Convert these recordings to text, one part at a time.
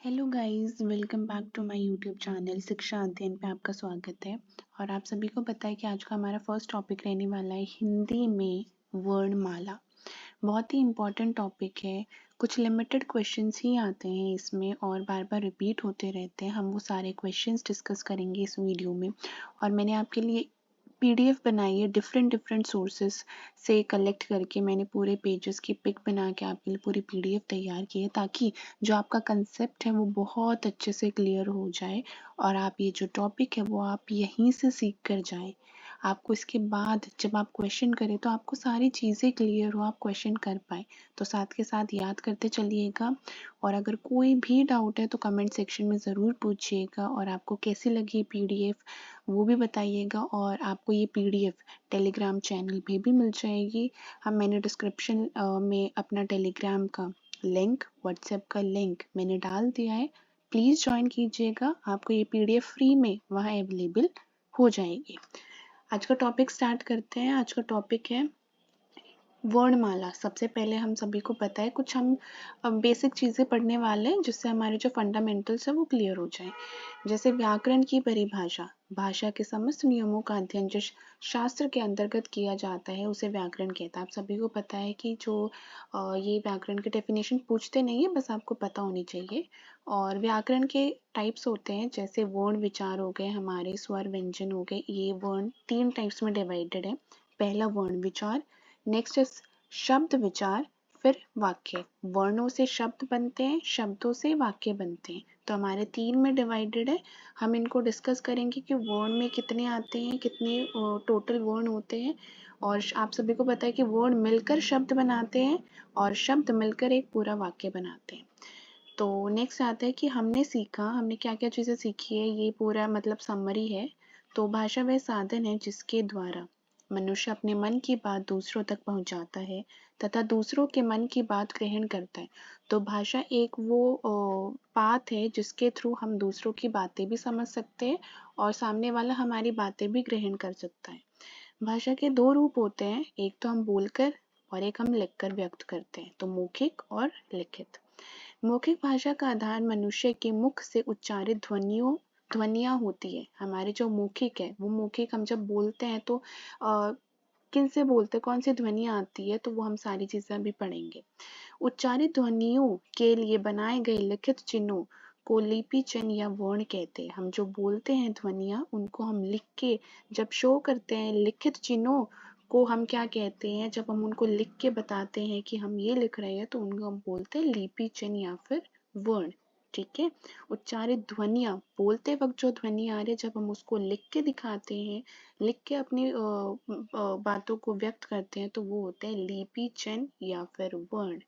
Hello guys, welcome back to my YouTube channel Shiksha Adhyayan पे आपका स्वागत है। और आप सभी को पता है कि आज का हमारा फर्स्ट टॉपिक रहने वाला है हिंदी में वर्णमाला। बहुत ही इम्पोर्टेंट टॉपिक है। कुछ लिमिटेड क्वेश्चंस ही आते हैं इसमें और बार बार रिपीट होते रहते हैं। हम वो सारे क्वेश्चंस डिस्कस करेंगे इस वीडियो में। और मैंने आपके लिए पीडीएफ बनाई है डिफरेंट सोर्सेस से कलेक्ट करके। मैंने पूरे पेजेस की पिक बना के आपके लिए पूरी पीडीएफ तैयार की है ताकि जो आपका कंसेप्ट है वो बहुत अच्छे से क्लियर हो जाए और आप ये जो टॉपिक है वो आप यहीं से सीख कर जाएं। आपको इसके बाद जब आप क्वेश्चन करें तो आपको सारी चीज़ें क्लियर हो, आप क्वेश्चन कर पाए। तो साथ के साथ याद करते चलिएगा। और अगर कोई भी डाउट है तो कमेंट सेक्शन में ज़रूर पूछिएगा। और आपको कैसी लगी पीडीएफ वो भी बताइएगा। और आपको ये पीडीएफ टेलीग्राम चैनल पे भी मिल जाएगी। मैंने डिस्क्रिप्शन में अपना टेलीग्राम का लिंक, व्हाट्सएप का लिंक मैंने डाल दिया है। प्लीज़ ज्वाइन कीजिएगा, आपको ये पीडीएफ फ्री में वहाँ अवेलेबल हो जाएगी। आज का टॉपिक स्टार्ट करते हैं। आज का टॉपिक है वर्णमाला। सबसे पहले हम सभी को पता है कुछ हम बेसिक चीज़ें पढ़ने वाले हैं जिससे हमारे जो फंडामेंटल्स है वो क्लियर हो जाए। जैसे व्याकरण की परिभाषा, भाषा के समस्त नियमों का अध्ययन जो शास्त्र के अंतर्गत किया जाता है उसे व्याकरण कहता है। आप सभी को पता है कि जो ये व्याकरण की डेफिनेशन पूछते नहीं है, बस आपको पता होनी चाहिए। और व्याकरण के टाइप्स होते हैं जैसे वर्ण विचार हो गए, हमारे स्वर व्यंजन हो गए। ये वर्ण 3 टाइप्स में डिवाइडेड है। पहला वर्ण विचार, नेक्स्ट इज शब्द विचार, फिर वाक्य। वर्णों से शब्द बनते हैं, शब्दों से वाक्य बनते हैं। तो हमारे 3 में डिवाइडेड है। हम इनको डिस्कस करेंगे कि वर्ण में कितने आते हैं, कितने टोटल वर्ण होते हैं। और आप सभी को पता है कि वर्ण मिलकर शब्द बनाते हैं और शब्द मिलकर एक पूरा वाक्य बनाते हैं। तो नेक्स्ट आता है कि हमने क्या क्या चीज़ें सीखी है, ये पूरा मतलब समरी है। तो भाषा वह साधन है जिसके द्वारा मनुष्य अपने मन की बात दूसरों तक पहुंचाता है तथा दूसरों के मन की बात ग्रहण करता है। तो भाषा एक वो पाथ है जिसके थ्रू हम दूसरों की बातें भी समझ सकते हैं और सामने वाला हमारी बातें भी ग्रहण कर सकता है। भाषा के 2 रूप होते हैं, एक तो हम बोलकर और एक हम लिखकर व्यक्त करते हैं। तो मौखिक और लिखित। मौखिक भाषा का आधार मनुष्य के मुख से उच्चारित ध्वनियाँ होती है। हमारे जो मौखिक है वो मौखिक हम जब बोलते हैं तो किन से बोलते हैं, कौन सी ध्वनियाँ आती है, तो वो हम सारी चीज़ें अभी पढ़ेंगे। उच्चारित ध्वनियों के लिए बनाए गए लिखित चिन्हों को लिपि चिन्ह या वर्ण कहते हैं। हम जो बोलते हैं ध्वनियाँ उनको हम लिख के जब शो करते हैं, लिखित चिन्हों को हम क्या कहते हैं, जब हम उनको लिख के बताते हैं कि हम ये लिख रहे हैं तो उनको हम बोलते हैं लिपि चिन्ह या फिर वर्ण। ठीक है। उच्चारित ध्वनियाँ, बोलते वक्त जो ध्वनि आ रही है जब हम उसको लिख के दिखाते हैं, लिख के अपनी बातों को व्यक्त करते हैं तो वो होते हैं लिपि चिन्ह या फिर वर्ण।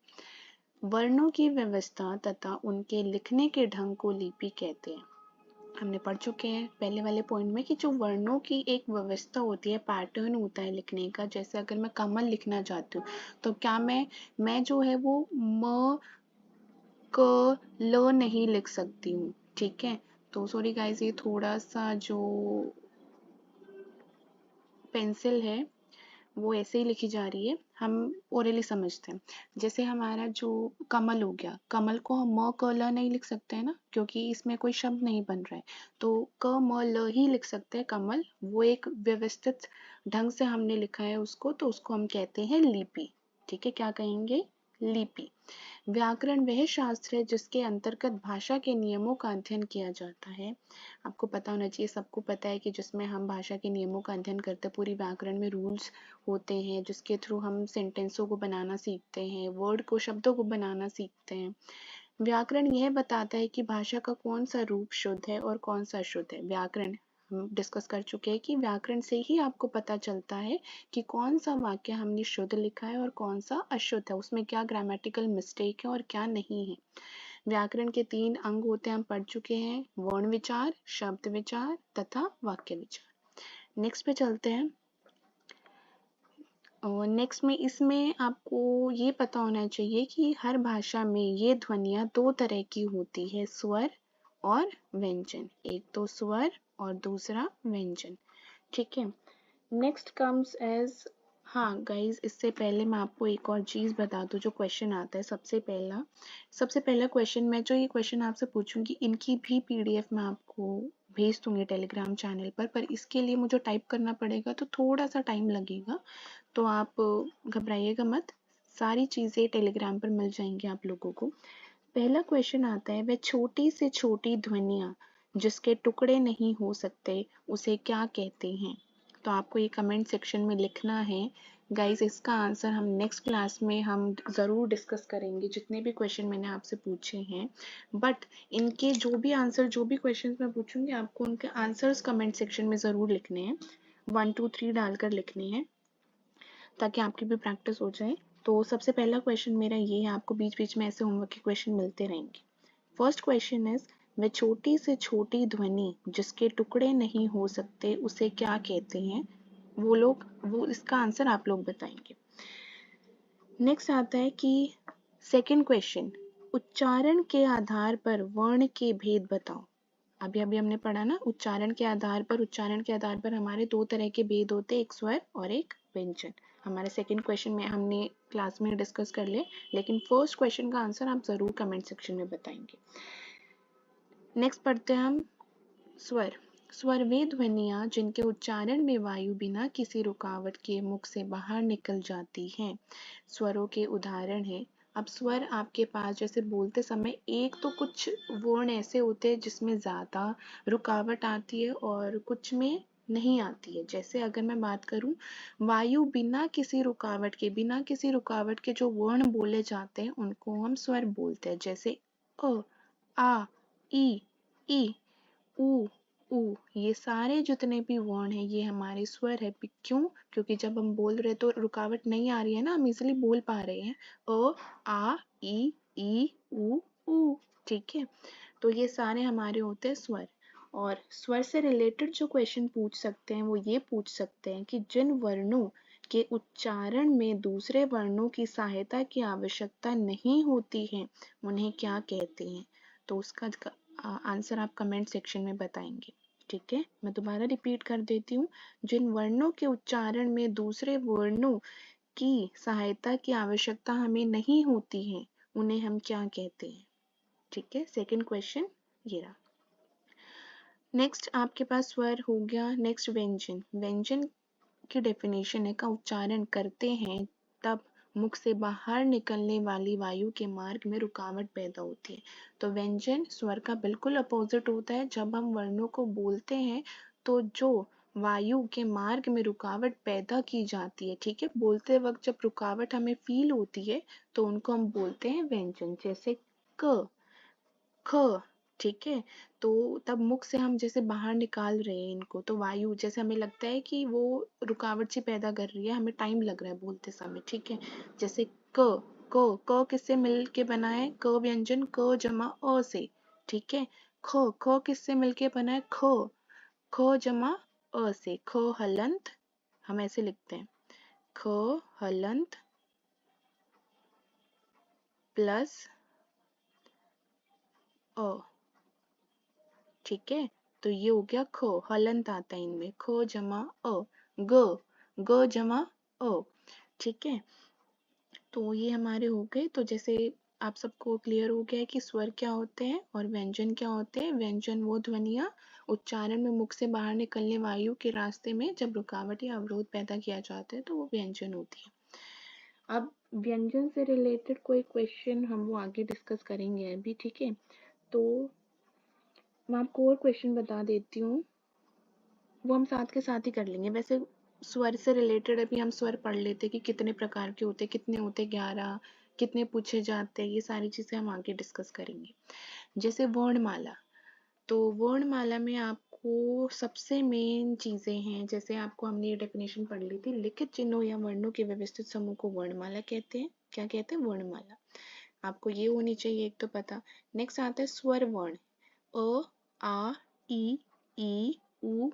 वर्णों की व्यवस्था तथा उनके लिखने के ढंग को लिपि कहते हैं। हमने पढ़ चुके हैं पहले वाले पॉइंट में कि जो वर्णों की एक व्यवस्था होती है, पैटर्न होता है लिखने का। जैसे अगर मैं कमल लिखना चाहती हूँ तो क्या मैं जो है वो म क ल नहीं लिख सकती हूँ। ठीक है। तो सॉरी गाइस, ये थोड़ा सा जो पेंसिल है वो ऐसे ही लिखी जा रही है, हम ओरली समझते हैं। जैसे हमारा जो कमल हो गया, कमल को हम म क ल नहीं लिख सकते हैं ना, क्योंकि इसमें कोई शब्द नहीं बन रहा है। तो क म ल ही लिख सकते हैं कमल। वो एक व्यवस्थित ढंग से हमने लिखा है उसको, तो उसको हम कहते हैं लिपि। ठीक है, क्या कहेंगे? लिपि। व्याकरण वह शास्त्र है जिसके अंतर्गत भाषा के नियमों का अध्ययन किया जाता है। आपको पता होना चाहिए, सबको पता है कि जिसमें हम भाषा के नियमों का अध्ययन करते हैं, पूरी व्याकरण में रूल्स होते हैं जिसके थ्रू हम सेंटेंसों को बनाना सीखते हैं, वर्ड को, शब्दों को बनाना सीखते हैं। व्याकरण यह बताता है कि भाषा का कौन सा रूप शुद्ध है और कौन सा अशुद्ध है। व्याकरण हम डिस्कस कर चुके हैं कि व्याकरण से ही आपको पता चलता है कि कौन सा वाक्य हमने शुद्ध लिखा है और कौन सा अशुद्ध है, उसमें क्या ग्रामेटिकल मिस्टेक है और क्या नहीं है। व्याकरण के 3 अंग होते हैं, हम पढ़ चुके हैं, वर्ण विचार, शब्द विचार तथा वाक्य विचार। नेक्स्ट पे चलते हैं। और नेक्स्ट में इसमें आपको ये पता होना चाहिए कि हर भाषा में ये ध्वनियाँ 2 तरह की होती है, स्वर और व्यंजन। एक तो स्वर और दूसरा व्यंजन। ठीक है। नेक्स्ट कम्स एज हाँ गाइज, इससे पहले मैं आपको एक और चीज़ बता दूँ जो क्वेश्चन आता है। सबसे पहला क्वेश्चन, मैं जो ये क्वेश्चन आपसे पूछूंगी इनकी भी पीडीएफ मैं आपको भेज दूंगी टेलीग्राम चैनल पर इसके लिए मुझे टाइप करना पड़ेगा तो थोड़ा सा टाइम लगेगा, तो आप घबराइएगा मत, सारी चीज़ें टेलीग्राम पर मिल जाएंगी आप लोगों को। पहला क्वेश्चन आता है, वह छोटी से छोटी ध्वनियाँ जिसके टुकड़े नहीं हो सकते उसे क्या कहते हैं? तो आपको ये कमेंट सेक्शन में लिखना है गाइस। इसका आंसर हम नेक्स्ट क्लास में हम ज़रूर डिस्कस करेंगे, जितने भी क्वेश्चन मैंने आपसे पूछे हैं। बट इनके जो भी आंसर, जो भी क्वेश्चन मैं पूछूंगी आपको उनके आंसर्स कमेंट सेक्शन में ज़रूर लिखने हैं, 1 2 3 डालकर लिखने हैं ताकि आपकी भी प्रैक्टिस हो जाए। तो सबसे पहला क्वेश्चन मेरा ये है, आपको बीच बीच में ऐसे होमवर्क के क्वेश्चन मिलते रहेंगे। फर्स्ट क्वेश्चन इज, वह छोटी से छोटी ध्वनि जिसके टुकड़े नहीं हो सकते उसे क्या कहते हैं? वो इसका आंसर आप लोग बताएंगे। नेक्स्ट आता है कि सेकंड क्वेश्चन, उच्चारण के आधार पर वर्ण के भेद बताओ। अभी अभी हमने पढ़ा ना, उच्चारण के आधार पर हमारे दो तरह के भेद होते हैं, एक स्वर और एक व्यंजन। हमारे सेकंड क्वेश्चन में हमने क्लास में डिस्कस कर ले, लेकिन फर्स्ट क्वेश्चन का आंसर आप जरूर कमेंट सेक्शन में बताएंगे। नेक्स्ट पढ़ते हैं हम स्वर। स्वर वे ध्वनियाँ जिनके उच्चारण में वायु बिना किसी रुकावट के मुख से बाहर निकल जाती हैं। स्वरों के उदाहरण हैं। अब स्वर आपके पास जैसे बोलते समय एक तो कुछ वर्ण ऐसे होते हैं जिसमें ज़्यादा रुकावट आती है और कुछ में नहीं आती है। जैसे अगर मैं बात करूं, वायु बिना किसी रुकावट के जो वर्ण बोले जाते हैं उनको हम स्वर बोलते हैं। जैसे अ, आ, ई, ई, ऊ, ऊ, ये सारे जितने भी वर्ण हैं ये हमारे स्वर है। क्यों? क्योंकि जब हम बोल रहे तो रुकावट नहीं आ रही है ना, हम इजिली बोल पा रहे हैं। अ, आ, ई, ऊ। ठीक है, तो ये सारे हमारे होते हैं स्वर। और स्वर से रिलेटेड जो क्वेश्चन पूछ सकते हैं वो ये पूछ सकते हैं कि जिन वर्णों के उच्चारण में दूसरे वर्णों की सहायता की आवश्यकता नहीं होती है उन्हें क्या कहते हैं? तो उसका आंसर आप कमेंट सेक्शन में बताएंगे। ठीक है, मैं दोबारा रिपीट कर देती हूँ, जिन वर्णों के उच्चारण में दूसरे वर्णों की सहायता की आवश्यकता हमें नहीं होती है उन्हें हम क्या कहते हैं? ठीक है, सेकंड क्वेश्चन ये रहा। नेक्स्ट आपके पास स्वर हो गया। नेक्स्ट व्यंजन। व्यंजन की डेफिनेशन है का उच्चारण करते हैं तब मुख से बाहर निकलने वाली वायु के मार्ग में रुकावट पैदा होती है। तो व्यंजन स्वर का बिल्कुल अपोजिट होता है। जब हम वर्णों को बोलते हैं तो जो वायु के मार्ग में रुकावट पैदा की जाती है, ठीक है, बोलते वक्त जब रुकावट हमें फील होती है तो उनको हम बोलते हैं व्यंजन। जैसे क, ख, ठीक है, तो तब मुख से हम जैसे बाहर निकाल रहे हैं इनको, तो वायु जैसे हमें लगता है कि वो रुकावट सी पैदा कर रही है, हमें टाइम लग रहा है बोलते समय। ठीक है, जैसे क किससे मिल के बना है? क व्यंजन क जमा अ से। ठीक है, ख किससे मिलके बना है? ख जमा अ से। ख हलंत, हम ऐसे लिखते हैं, ख हलंत प्लस अ। ठीक है, तो ये हो गया ख, हलंत आता है इनमें, ख जमा अ। ग जमा अ। ठीक है, तो ये हमारे हो गए। तो जैसे आप सबको क्लियर हो गया है कि स्वर क्या होते हैं और व्यंजन क्या होते हैं। व्यंजन वो ध्वनियाँ उच्चारण में मुख से बाहर निकलने वायु के रास्ते में जब रुकावट या अवरोध पैदा किया जाता है तो वो व्यंजन होती है। अब व्यंजन से रिलेटेड कोई क्वेश्चन हम वो आगे डिस्कस करेंगे अभी। ठीक है, तो मैं आपको और क्वेश्चन बता देती हूँ, वो हम साथ के साथ ही कर लेंगे। वैसे स्वर से रिलेटेड अभी हम स्वर पढ़ लेते कि कितने प्रकार के होते, कितने होते, 11, कितने पूछे जाते हैं, ये सारी चीज़ें हम आगे डिस्कस करेंगे। जैसे वर्णमाला, तो वर्णमाला में आपको सबसे मेन चीज़ें हैं, जैसे आपको हमने ये डेफिनेशन पढ़ ली थी, लिखित चिन्हों या वर्णों के व्यवस्थित समूह को वर्णमाला कहते हैं। क्या कहते हैं? वर्णमाला। आपको ये होनी चाहिए एक तो पता। नेक्स्ट आता है स्वर वर्ण, अ, आ, ई, ऊ,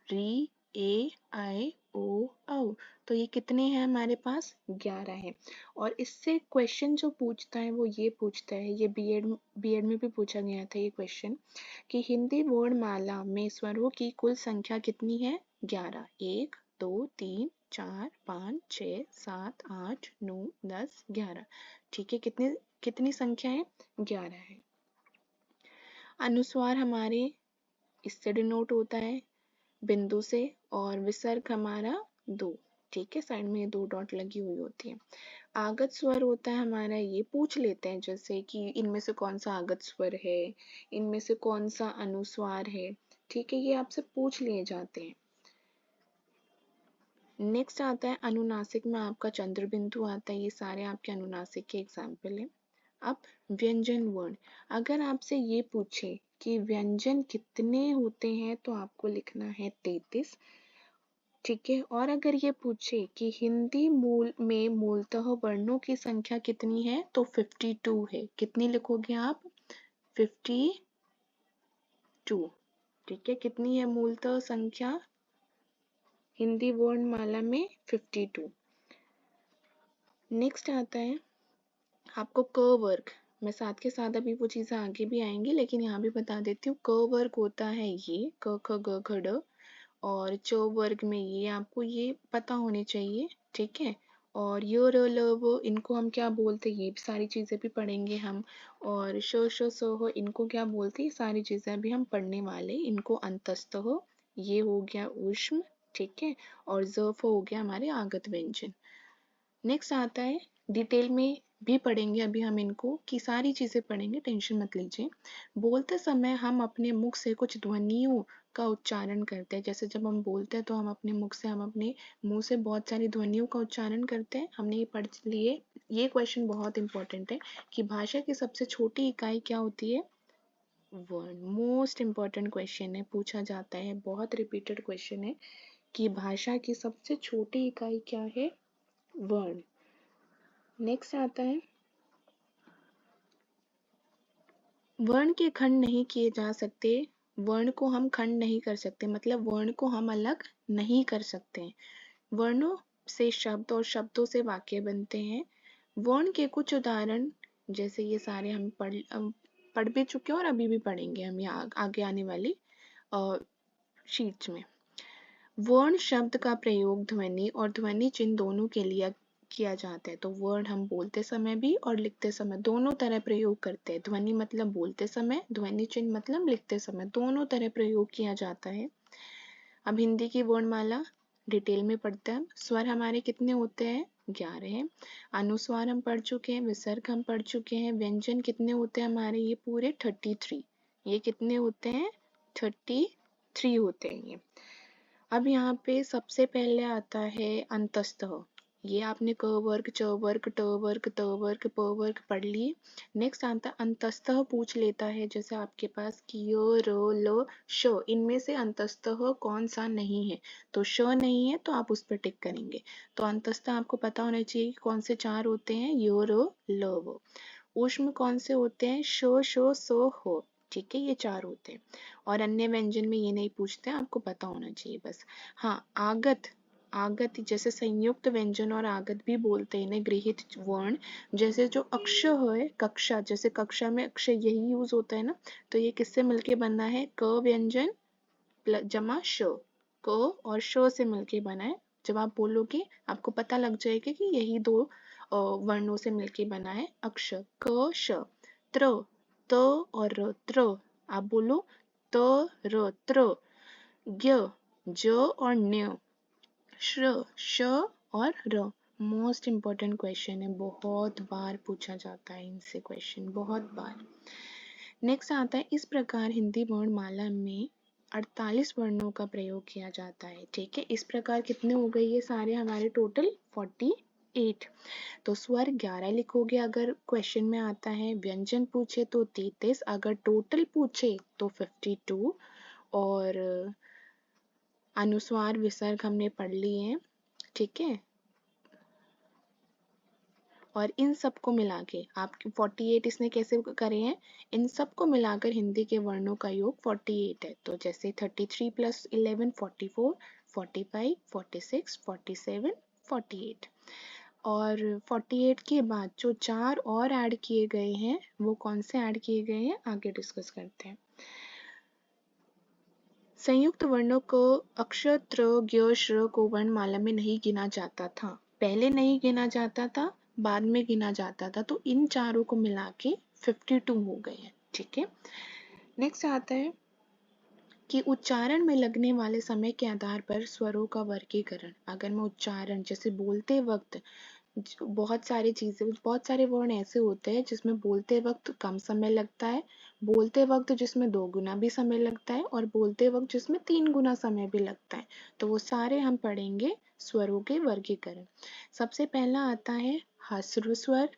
री, ए, आई, ओ, औ। तो ये कितने हैं हमारे पास? 11 हैं। और इससे क्वेश्चन जो पूछता है वो ये पूछता है, ये बीएड में भी पूछा गया था ये क्वेश्चन, कि हिंदी वर्णमाला में स्वरों की कुल संख्या कितनी है? 11। 1 2 3 4 5 6 7 8 9 10 11। ठीक है, कितनी कितनी संख्या है? 11 है। अनुस्वार हमारे इससे डिनोट होता है, बिंदु से, और विसर्ग हमारा 2। ठीक है, साइड में 2 डॉट लगी हुई होती है। आगत स्वर होता है हमारा, ये पूछ लेते हैं जैसे कि इनमें से कौन सा आगत स्वर है, इनमें से कौन सा अनुस्वार है। ठीक है, ये आपसे पूछ लिए जाते हैं। नेक्स्ट आता है अनुनासिक में आपका चंद्र बिंदु आता है। ये सारे आपके अनुनासिक के एग्जाम्पल हैं। अब व्यंजन वर्ण, अगर आपसे ये पूछे कि व्यंजन कितने होते हैं तो आपको लिखना है 33। ठीक है, और अगर ये पूछे कि हिंदी मूल में मूलतः वर्णों की संख्या कितनी है तो 52 है। कितनी लिखोगे आप? 52। ठीक है, कितनी है मूलतः संख्या हिंदी वर्णमाला में? 52। नेक्स्ट आता है आपको क वर्ग। मैं साथ के साथ अभी वो चीज़ें आगे भी आएंगी, लेकिन यहाँ भी बता देती हूँ। क वर्ग होता है ये क ख ग घ ड़, और च वर्ग में ये आपको ये पता होने चाहिए। ठीक है, और य र ल व इनको हम क्या बोलते हैं, ये भी सारी चीज़ें भी पढ़ेंगे हम। और श श ह इनको क्या बोलते हैं, सारी चीज़ें अभी हम पढ़ने वाले। इनको अंतस्थ हो, ये हो गया ऊष्म। ठीक है, और ज़ हो गया हमारे आगत व्यंजन। नेक्स्ट आता है, डिटेल में भी पढ़ेंगे अभी हम इनको, कि सारी चीज़ें पढ़ेंगे, टेंशन मत लीजिए। बोलते समय हम अपने मुख से कुछ ध्वनियों का उच्चारण करते हैं। जैसे जब हम बोलते हैं तो हम अपने मुख से, हम अपने मुंह से बहुत सारी ध्वनियों का उच्चारण करते हैं। हमने ये पढ़ लिए। ये क्वेश्चन बहुत इंपॉर्टेंट है कि भाषा की सबसे छोटी इकाई क्या होती है? वर्ण। मोस्ट इम्पॉर्टेंट क्वेश्चन है, पूछा जाता है, बहुत रिपीटेड क्वेश्चन है कि भाषा की सबसे छोटी इकाई क्या है? वर्ण। नेक्स्ट आता है, वर्ण के खंड नहीं किए जा सकते। वर्ण को हम खंड नहीं कर सकते, मतलब वर्ण को हम अलग नहीं कर सकते। वर्णों से शब्द और शब्दों से वाक्य बनते हैं। वर्ण के कुछ उदाहरण, जैसे ये सारे हम पढ़ भी चुके हैं और अभी भी पढ़ेंगे हम ये आगे आने वाली शीट्स में। वर्ण शब्द का प्रयोग ध्वनि और ध्वनि चिन्ह दोनों के लिए किया जाता है। तो वर्ण हम बोलते समय भी और लिखते समय दोनों तरह प्रयोग करते हैं। ध्वनि मतलब बोलते समय, ध्वनि चिन्ह मतलब लिखते समय, दोनों तरह प्रयोग किया जाता है। अब हिंदी की वर्णमाला डिटेल में पढ़ते हैं। स्वर हमारे कितने होते हैं? 11 हैं। अनुस्वार हम पढ़ चुके हैं, विसर्ग हम पढ़ चुके हैं। व्यंजन कितने होते हैं हमारे? ये पूरे 33। ये कितने होते हैं? 33 होते हैं ये। अब यहाँ पे सबसे पहले आता है अंतस्थ। ये आपने क वर्ग, च वर्ग, ट वर्ग, त वर्ग, प वर्ग पढ़ लिए। नेक्स्ट आता अंतस्थ पूछ लेता है, जैसे आपके पास कि य, र, ल, श, इनमें से अंतस्थ कौन सा नहीं है। तो श नहीं है तो आप उस पर टिक करेंगे। तो अंतस्थ आपको पता होना चाहिए कि कौन से 4 होते हैं, य, र, ल, व। ऊष्म कौन से होते हैं? श, श, स, ह। ठीक है, ये 4 होते हैं। और अन्य व्यंजन में ये नहीं पूछते, आपको पता होना चाहिए बस। हाँ, आगत, आगत जैसे संयुक्त व्यंजन और आगत भी बोलते हैं इन्हें, गृहीत वर्ण। जैसे जो अक्ष है, कक्षा, जैसे कक्षा में अक्ष यही यूज होता है ना, तो ये किससे मिलके बना है? क व्यंजन जमा श, क और श से मिलके बना है। जब आप बोलोगे आपको पता लग जाएगा कि यही 2 वर्णों से मिलके बना है अक्ष। क श। त्र, त और र, त्र। आप बोलो त र, त्र। ज्ञ, ज और ण्य। श्र, श और र। मोस्ट इम्पॉर्टेंट क्वेश्चन है, बहुत बार पूछा जाता है इनसे क्वेश्चन, बहुत बार। नेक्स्ट आता है, इस प्रकार हिंदी वर्णमाला में 48 वर्णों का प्रयोग किया जाता है। ठीक है, इस प्रकार कितने हो गए ये सारे हमारे? टोटल 48। तो स्वर 11 लिखोगे अगर क्वेश्चन में आता है, व्यंजन पूछे तो 33, अगर टोटल पूछे तो 52, और अनुस्वार विसर्ग हमने पढ़ लिए हैं। ठीक है, और इन सब को मिला के आप 48 इसने कैसे करे हैं? इन सब को मिलाकर हिंदी के वर्णों का योग 48 है। तो जैसे 33 + 11 44, 45, 46, 47, 48। और 48 के बाद जो 4 और ऐड किए गए हैं, वो कौन से ऐड किए गए हैं आगे डिस्कस करते हैं। संयुक्त वर्णों को अक्षर त्र ज्ञ श्र को वर्णमाला में नहीं गिना जाता था। पहले नहीं गिना जाता था, बाद में गिना जाता था, तो इन चारों को मिला के 52 हो गए हैं। ठीक है, नेक्स्ट आता है कि उच्चारण में लगने वाले समय के आधार पर स्वरों का वर्गीकरण। अगर मैं उच्चारण, जैसे बोलते वक्त बहुत सारे वर्ड ऐसे होते हैं जिसमें बोलते वक्त कम समय लगता है, बोलते वक्त जिसमें 2 गुना भी समय लगता है, और बोलते वक्त जिसमें 3 गुना समय भी लगता है। तो वो सारे हम पढ़ेंगे स्वरों के वर्गीकरण। सबसे पहला आता है ह्रस्व स्वर,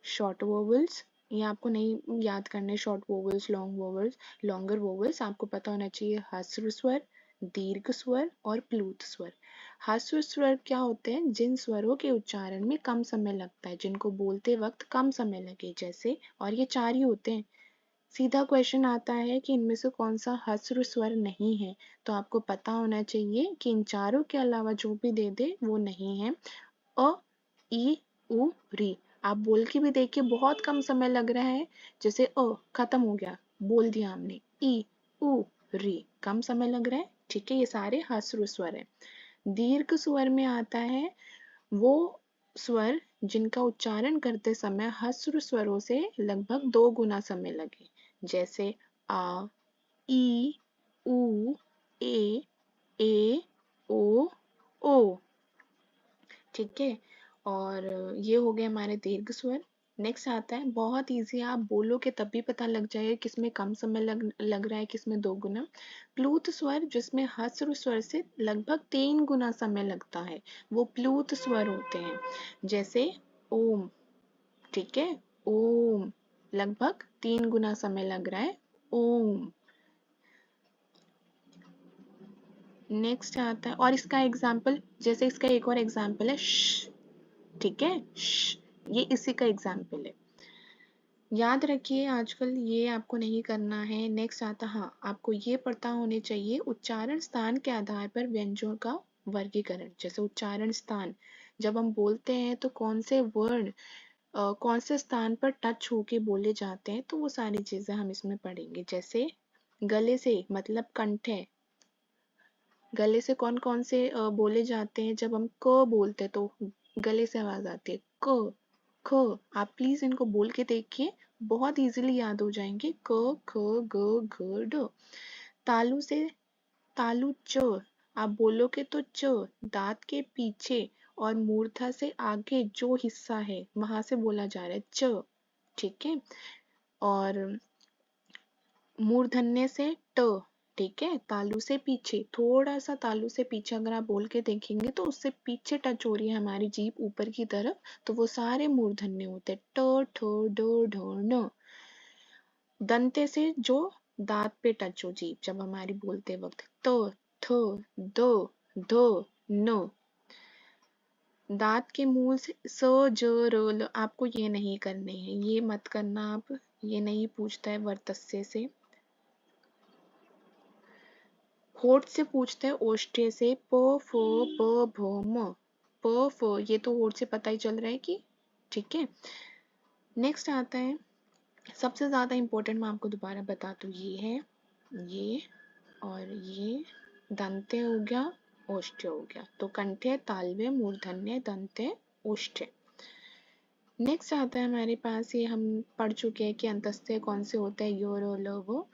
शॉर्ट वोवेल्स। ये आपको नहीं याद करने short vowels, long vowels, longer vowels, आपको पता होना चाहिए ह्रस्व स्वर, दीर्घ स्वर और प्लूत स्वर। ह्रस्व स्वर क्या होते हैं? जिन स्वरों के उच्चारण में कम समय लगता है, जिनको बोलते वक्त कम समय लगे, जैसे, और ये 4 ही होते हैं। सीधा क्वेश्चन आता है कि इनमें से कौन सा ह्रस्व स्वर नहीं है, तो आपको पता होना चाहिए कि इन चारों के अलावा जो भी दे दे वो नहीं है। अ, ई, उ, री। आप बोल के भी देखिए, बहुत कम समय लग रहा है। जैसे खत्म हो गया, बोल दिया हमने। ई, उ, री, कम समय लग रहा है। ठीक है, ये सारे ह्रस्व स्वर है। दीर्घ स्वर में आता है वो स्वर जिनका उच्चारण करते समय ह्रस्व स्वरों से लगभग 2 गुना समय लगे, जैसे आ, ई, उ, ए, ओ, ओ। ठीक है, और ये हो गए हमारे दीर्घ स्वर। नेक्स्ट आता है, बहुत इजी, आप बोलोगे तभी पता लग जाएगा किसमें कम समय लग रहा है, किसमें 2 गुना। प्लूत स्वर, जिसमें ह्रस्व स्वर से लगभग 3 गुना समय लगता है, वो प्लूत स्वर होते हैं, जैसे ओम। ठीक है, ओम, लगभग 3 गुना समय लग रहा है, ओम। नेक्स्ट आता है, और इसका एग्जाम्पल, जैसे इसका एक और एग्जाम्पल है श। ठीक है, श, ये इसी का एग्जाम्पल है। याद रखिए, आजकल ये आपको नहीं करना है। नेक्स्ट आता, हाँ, आपको ये पता होने चाहिए उच्चारण स्थान के आधार पर व्यंजनों का वर्गीकरण। जैसे उच्चारण स्थान, जब हम बोलते हैं तो कौन से वर्ण कौन से स्थान पर टच होके बोले जाते हैं, तो वो सारी चीजें हम इसमें पढ़ेंगे। जैसे गले से मतलब कंठ है, गले से कौन कौन से बोले जाते हैं? जब हम क बोलते हैं तो गले से आवाज आती है क, ख। आप प्लीज इनको बोल के देखिए, बहुत इजीली याद हो जाएंगे। क, ख, ग, घ, ड। तालू से, तालु च, आप बोलोगे तो च, दांत के पीछे और मूर्धा से आगे जो हिस्सा है वहां से बोला जा रहा है च। ठीक है, और मूर्धन्य से ट। ठीक है, तालु से पीछे, थोड़ा सा तालु से पीछे अगर आप बोल के देखेंगे तो उससे पीछे टच हो रही है हमारी जीभ ऊपर की तरफ, तो वो सारे मूर्धन्य होते हैं, ट, ठ, ड, ढ, न। दंते से जो दांत पे टच हो जीभ जब हमारी बोलते वक्त, त, थ, द, ध, न। दांत के मूल से स, ज, र, ल। आपको ये नहीं करने हैं, ये मत करना आप, ये नहीं पूछता है वर्तस्य से। होठ से पूछता है ओष्ठ्य से, प, फ, ब, भ, म। प, फ, ये तो होठ से पता ही चल रहा है कि। ठीक है, नेक्स्ट आता है, सबसे ज्यादा इंपॉर्टेंट, मैं आपको दोबारा बता दूं, ये है, ये और ये। दंते हो गया, ओष्ठ्य हो गया, तो कंठ्य, तालव्य, मूर्धन्य, दंते, ओष्ठ्य। नेक्स्ट आता है हमारे पास, ये हम पढ़ चुके हैं कि अंतस्थ कौन से होते हैं, यो, रो, ल, वो।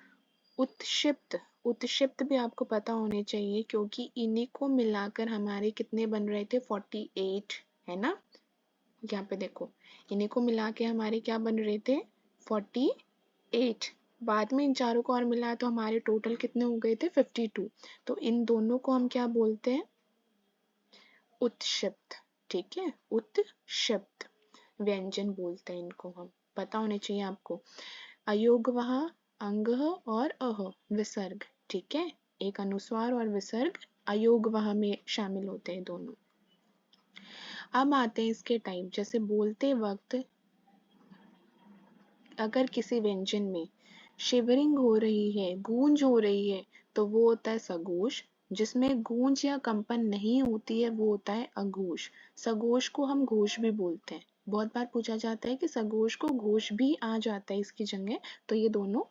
उत्क्षिप्त, उत्क्षिप्त भी आपको पता होने चाहिए, क्योंकि इन्हीं को मिलाकर हमारे कितने बन रहे थे, 48, है ना। यहाँ पे देखो, इन्हीं को मिला के हमारे क्या बन रहे थे, 48। बाद में इन चारों को और मिलाया तो हमारे टोटल कितने हो गए थे, 52। तो इन दोनों को हम क्या बोलते हैं, उत्क्षिप्त। ठीक है, उत्क्षिप्त व्यंजन बोलते हैं इनको हम, पता होने चाहिए आपको। अयोगवः, अंगः और अह, विसर्ग। ठीक है, एक अनुस्वार और विसर्ग अयोगवः में शामिल होते हैं दोनों। अब आते हैं इसके टाइप, जैसे बोलते वक्त अगर किसी व्यंजन में शिवरिंग हो रही है, गूंज हो रही है, तो वो होता है सघोष। जिसमें गूंज या कंपन नहीं होती है वो होता है अघोष। सघोष को हम घोष भी बोलते हैं। बहुत बार पूछा जाता है कि सघोष को घोष भी आ जाता है इसकी जगह, तो ये दोनों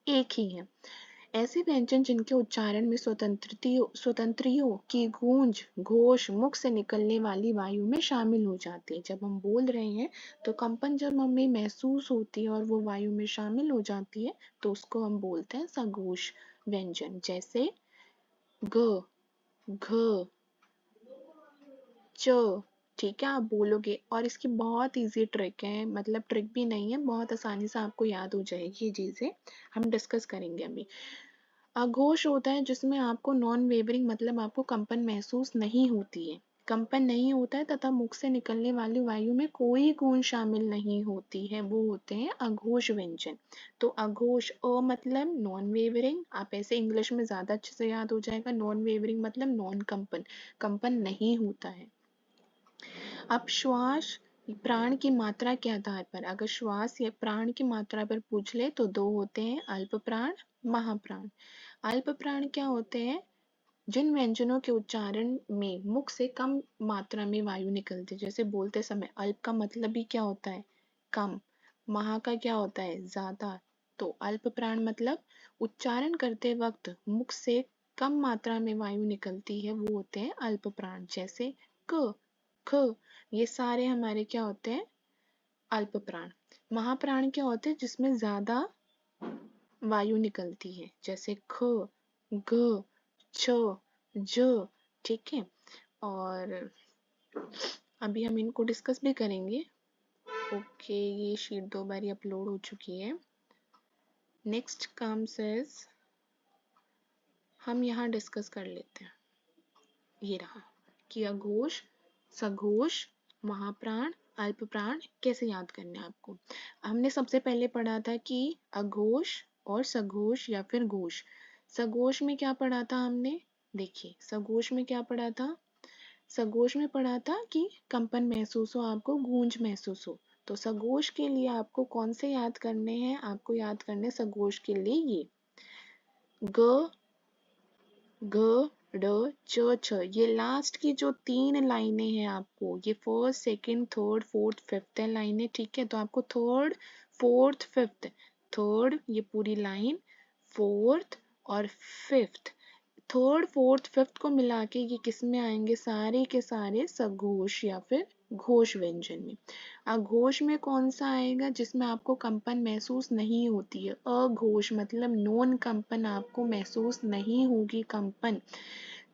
एक ही है। ऐसे व्यंजन जिनके उच्चारण में स्वतंत्रियों की गूंज घोष मुख से निकलने वाली वायु में शामिल हो जाती है। जब हम बोल रहे हैं तो कंपन जब हमें महसूस होती है और वो वायु में शामिल हो जाती है तो उसको हम बोलते हैं सघोष व्यंजन। जैसे ग, घ, च, ठीक है, आप बोलोगे। और इसकी बहुत इजी ट्रिक है, मतलब ट्रिक भी नहीं है, बहुत आसानी से आपको याद हो जाएगी ये चीजें, हम डिस्कस करेंगे अभी। अघोष होता है जिसमें आपको नॉन वेवरिंग मतलब आपको कंपन महसूस नहीं होती है, कंपन नहीं होता है तथा मुख से निकलने वाली वायु में कोई गूंज शामिल नहीं होती है, वो होते हैं अघोष व्यंजन। तो अघोष अ मतलब नॉन वेवरिंग, आप ऐसे इंग्लिश में ज्यादा अच्छे से याद हो जाएगा। नॉन वेवरिंग मतलब नॉन कंपन, कंपन नहीं होता है। अब श्वास प्राण की मात्रा के आधार पर, अगर श्वास या प्राण की मात्रा पर पूछ ले तो दो होते हैं, अल्प प्राण, महाप्राण। अल्प प्राण क्या होते हैं? जिन व्यंजनों के उच्चारण में मुख से कम मात्रा में वायु निकलती है। जैसे बोलते समय अल्प का मतलब भी क्या होता है? कम। महा का क्या होता है? ज्यादा। तो अल्प प्राण मतलब उच्चारण करते वक्त मुख से कम मात्रा में वायु निकलती है, वो होते हैं अल्प प्राण। जैसे क, ख, ये सारे हमारे क्या होते हैं? अल्प प्राण। महाप्राण क्या होते हैं? जिसमें ज्यादा वायु निकलती है। जैसे ख, ग, छ, ज, ठीक है। और अभी हम इनको डिस्कस भी करेंगे। ओके, ये शीट 2 बार अपलोड हो चुकी है। नेक्स्ट कम्स इज, हम यहाँ डिस्कस कर लेते हैं। ये रहा कि अघोष, सघोष, महाप्राण, अल्प प्राण कैसे याद करने हैं आपको। हमने सबसे पहले पढ़ा था कि अघोष और सघोष या फिर घोष। सघोष में क्या पढ़ा था हमने? देखिए, सघोष में क्या पढ़ा था? सघोष में पढ़ा था कि कंपन महसूस हो, आपको गूंज महसूस हो। तो सघोष के लिए आपको कौन से याद करने हैं? आपको याद करने सघोष के लिए ये ग, ग, ड, च, छ, ये लास्ट की जो 3 लाइनें हैं आपको, ये first, second, third, fourth, fifth है लाइनें, ठीक है। तो आपको थर्ड, फोर्थ, फिफ्थ, थर्ड ये पूरी लाइन, फोर्थ और फिफ्थ, थर्ड, फोर्थ, फिफ्थ को मिला के ये किस में आएंगे? सारे के सारे सघोष या फिर घोष व्यंजन में। अघोष में कौन सा आएगा? जिसमें आपको कंपन महसूस नहीं होती है। अघोष मतलब नॉन कंपन, आपको महसूस नहीं होगी कंपन,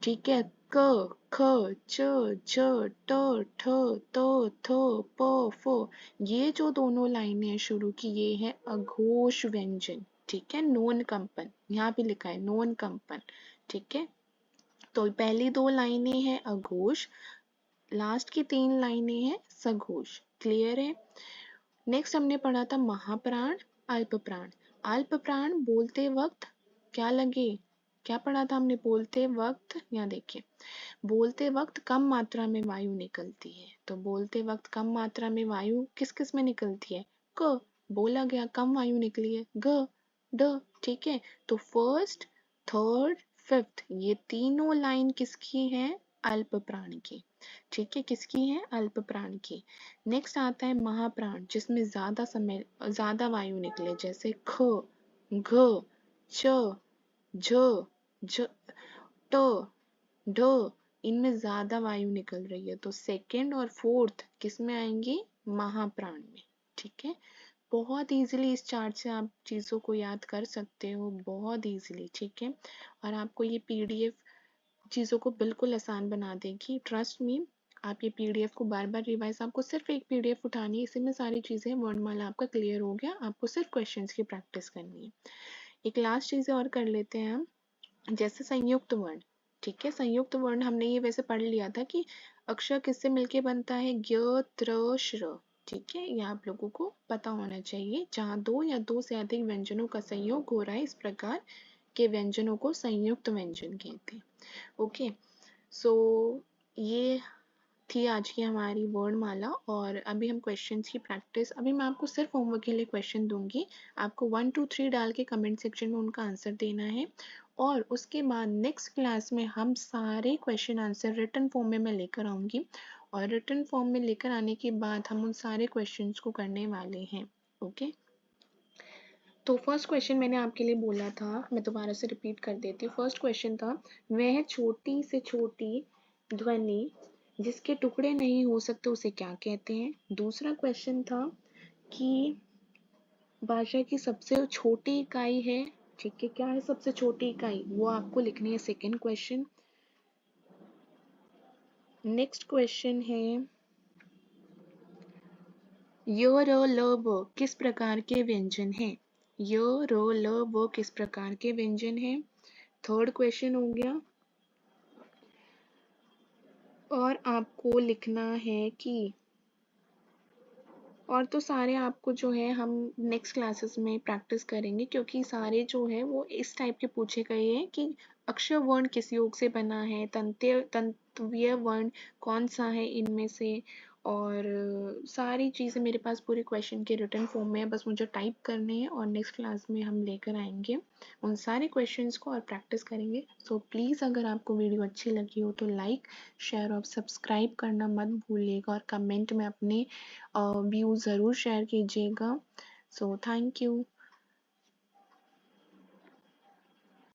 ठीक है। क, ख, च, झ, ट, ठ, त, थ, प, फ, ये जो दोनों लाइनें हैं शुरू की, ये है अघोष व्यंजन, ठीक है। नॉन कंपन, यहाँ पे लिखा है नॉन कंपन, ठीक है। तो पहली 2 लाइनें हैं अघोष, लास्ट की 3 लाइनें हैं सघोष। क्लियर है? नेक्स्ट हमने पढ़ा था महाप्राण, अल्प प्राण। अल्प प्राण बोलते वक्त क्या लगे? क्या पढ़ा था हमने? बोलते वक्त, यहाँ देखिए, बोलते वक्त कम मात्रा में वायु निकलती है। तो बोलते वक्त कम मात्रा में वायु किस किस में निकलती है? क, बोला गया, कम वायु निकली है। ग, ड, ठीक है। तो फर्स्ट, थर्ड, फिफ्थ ये तीनों लाइन किसकी है? अल्प प्राण की, ठीक है। किसकी है? अल्प प्राण की। नेक्स्ट आता है महाप्राण, जिसमें ज्यादा वायु निकले। जैसे ख, घ, च, झ, झ, ट, ढ, इनमें ज्यादा वायु निकल रही है। तो सेकंड और फोर्थ किस में आएंगी? महाप्राण में, ठीक है। बहुत इजीली इस चार्ट से आप चीजों को याद कर सकते हो, बहुत इजीली, ठीक है। और आपको ये पीडीएफ चीज़ों को बिल्कुल आसान बना देगी, ट्रस्ट मी। आप ये पीडीएफ को बार बार रिवाइज, आपको सिर्फ एक पीडीएफ उठानी है, इसी में सारी चीज़ें, वर्णमाला आपका क्लियर हो गया, आपको सिर्फ क्वेश्चंस की प्रैक्टिस करनी है। एक लास्ट चीज़ें और कर लेते हैं हम, जैसे संयुक्त वर्ण, ठीक है। संयुक्त वर्ण हमने ये वैसे पढ़ लिया था कि अक्षर किससे मिलके बनता है? ज्ञ, त्र, श्र, ठीक है। ये आप लोगों को पता होना चाहिए। जहाँ 2 या 2 से अधिक व्यंजनों का संयोग हो रहा है, इस प्रकार के व्यंजनों को संयुक्त व्यंजन कहते हैं। ओके, सो ये थी आज की हमारी वर्णमाला। और अभी हम क्वेश्चंस की प्रैक्टिस, अभी मैं आपको सिर्फ होमवर्क के लिए क्वेश्चन दूंगी, आपको 1 2 3 डाल के कमेंट सेक्शन में उनका आंसर देना है। और उसके बाद नेक्स्ट क्लास में हम सारे क्वेश्चन आंसर रिटन फॉर्म में मैं लेकर आऊंगी, और रिटन फॉर्म में लेकर आने के बाद हम उन सारे क्वेश्चंस को करने वाले हैं। ओके, तो फर्स्ट क्वेश्चन मैंने आपके लिए बोला था, मैं दोबारा से रिपीट कर देती हूँ। फर्स्ट क्वेश्चन था, वह छोटी से छोटी ध्वनि जिसके टुकड़े नहीं हो सकते उसे क्या कहते हैं। दूसरा क्वेश्चन था कि भाषा की सबसे छोटी इकाई है, ठीक है, क्या है सबसे छोटी इकाई, वो आपको लिखनी है सेकेंड क्वेश्चन। नेक्स्ट क्वेश्चन है य र ल व किस प्रकार के व्यंजन हैं। य र ल व किस प्रकार के व्यंजन हैं। थर्ड क्वेश्चन हो गया, और आपको लिखना है कि, और तो सारे आपको जो है हम नेक्स्ट क्लासेस में प्रैक्टिस करेंगे, क्योंकि सारे जो है वो इस टाइप के पूछे गए हैं कि अक्षर वर्ण किस योग से बना है, तंतुवीय वर्ण कौन सा है इनमें से, और सारी चीज़ें मेरे पास पूरे क्वेश्चन के रिटर्न फॉर्म में है, बस मुझे टाइप करने हैं और नेक्स्ट क्लास में हम लेकर आएंगे उन सारे क्वेश्चंस को और प्रैक्टिस करेंगे। सो प्लीज़ अगर आपको वीडियो अच्छी लगी हो तो लाइक शेयर और सब्सक्राइब करना मत भूलिएगा, और कमेंट में अपने व्यू ज़रूर शेयर कीजिएगा। So thank you.